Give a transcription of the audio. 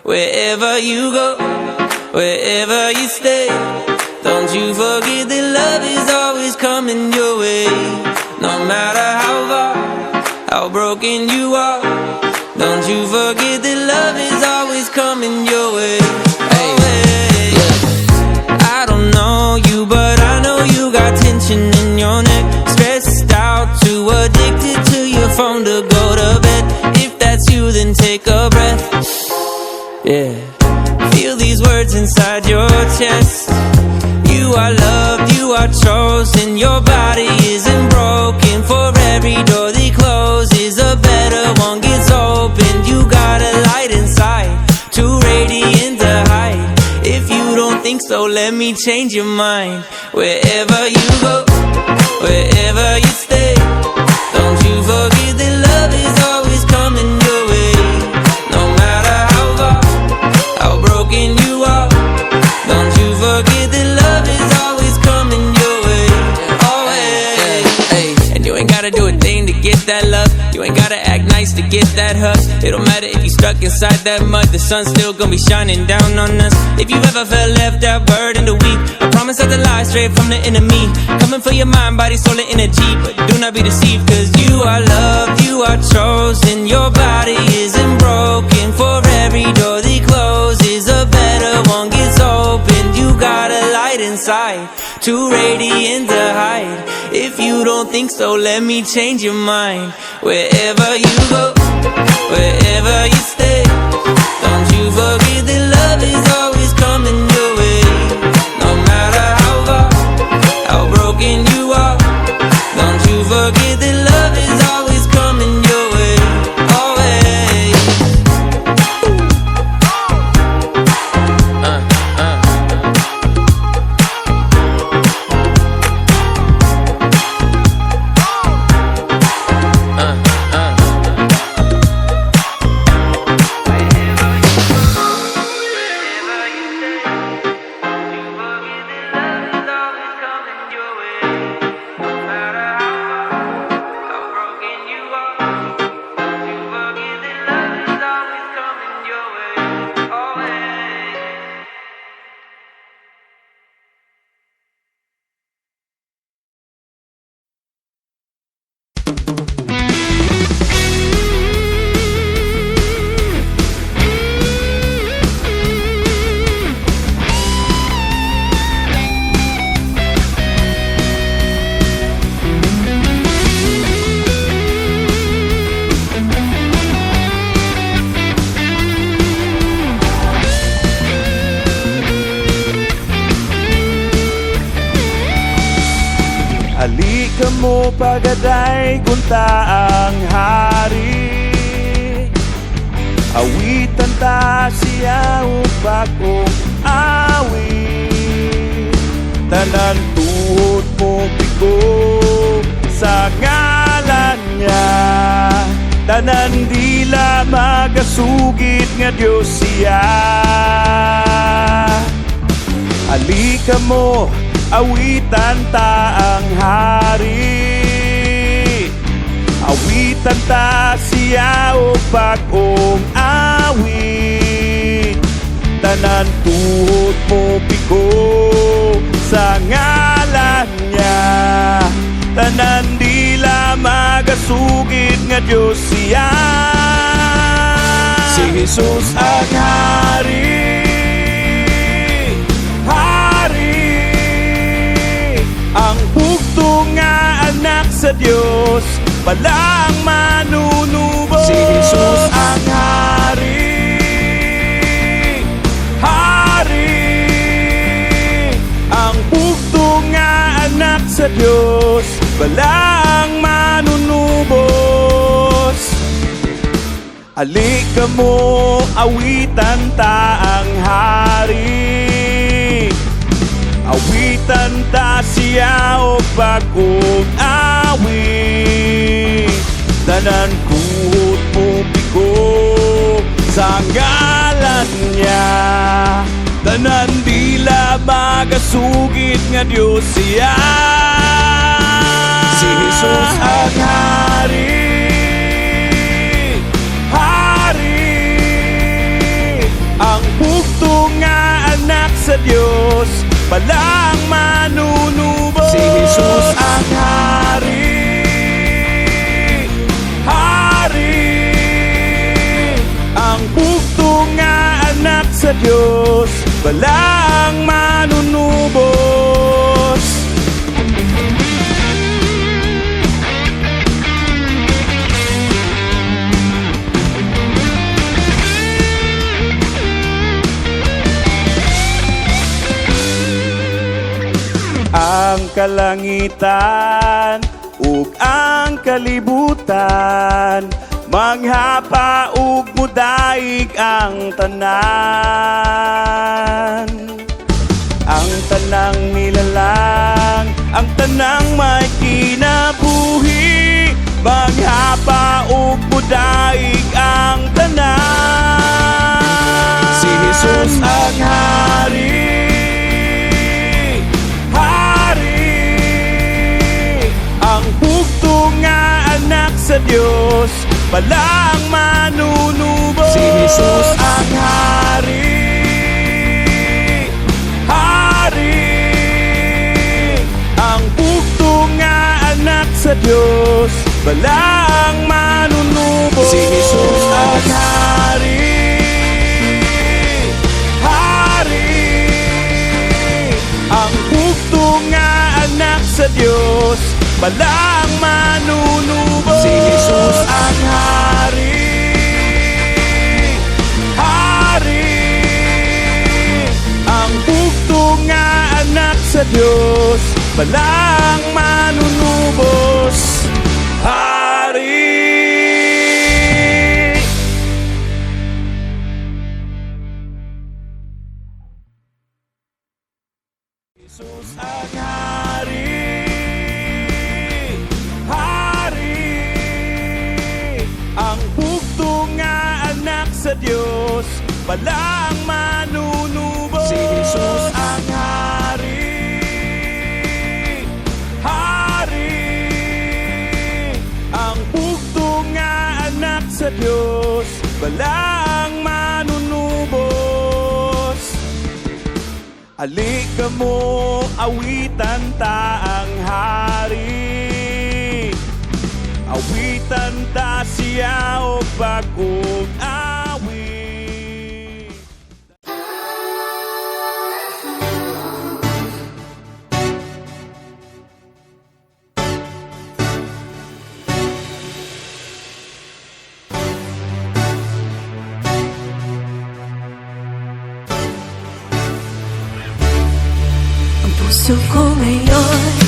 Wherever you go, wherever you stay, don't you forget that love is always coming your way. No matter how far, how broken you are, don't you forget that love is always coming your way. Hey, I don't know you, but I know you got tension in your neck, stressed out, too addicted to your phone to go to bed. If that's you, then take a breath. Yeah, feel these words inside your chest. You are loved, you are chosen. Your body isn't broken. For every door that closes, a better one gets opened. You got a light inside, too radiant to hide. If you don't think so, let me change your mind. Wherever you go, wherever you stay, don't you forget that love is always coming your way. No matter how far, how broken you are, don't you forget that love is always coming your way. Always. And you ain't gotta do a thing to get that love. You ain't gotta act nice to get that hug. It don't matter if you stuck inside that mud, the sun's still gonna be shining down on us. If you ever felt left out, burdened or weak, I promise not to lie straight from the enemy. Coming for your mind, body, soul, and energy. But do not be deceived, cause you are loved, you are chosen. Your body isn't broken. For every door that closes, a better one gets opened. You got a light inside, too radiant to hide. If you don't think so, let me change your mind. Wherever you go, wherever you stay, don't you forget that love is always coming your way. No matter how far, how broken you are, don't you forget that love is always coming your way. Always. Halika mo pagaday kunta ang hari. Awitan ta siya upakong awi. Tanan tuhod mo bigo sa ngalan niya. Tanan dila magasugid nga Diyos siya. Halika mo, awitan ta ang hari. Awitan ta siya o bagong awit. Tanan tuhod mo bigo sa ngalan niya. Tanan dila magasugid nga Diyos siya. Si Jesus ang hari. Ang bugto nga anak sa Diyos, palang manunubo. Si Jesus ang hari. Hari. Ang bugto nga anak sa Diyos, palang manunubos. Halika mo, awitan ta ang hari. Awitan ta siya o bagong awit. Tanan kuhot mo bigo sa ngalan niya. Tanan dila magasugid nga Diyos siya. Si Jesus ang hari. Hari. balang manunubos. Si Jesus ang hari, hari, ang bugtong nga anak sa Diyos, balang manunubos. Ang kalangitan ug ang kalibutan, manghapa ug mudaig ang tanan. Ang tanang nilalang, ang tanang may kinabuhi, manghapa ug mudaig ang tanan. Si Jesus ang hari, ang bugtong nga anak sa Diyos, balang manunubos. Si Jesus ang hari, hari, ang bugtong nga anak sa Diyos, balang manunubos. Si Jesus ang hari, hari, ang bugtong nga anak sa Diyos, balang manunubos. Si Jesus ang hari, hari, ang bugtong nga anak sa Diyos, balang manunubos. Hari. Jesus ang hari, ang bugtong nga anak sa Diyos, balang manunubos. Si Jesus ang hari, hari, ang bugtong nga anak sa Diyos, balang manunubos. Alika mo, awitan ta ang hari, awitan ta siya o bagong awit. Ang puso ko ngayon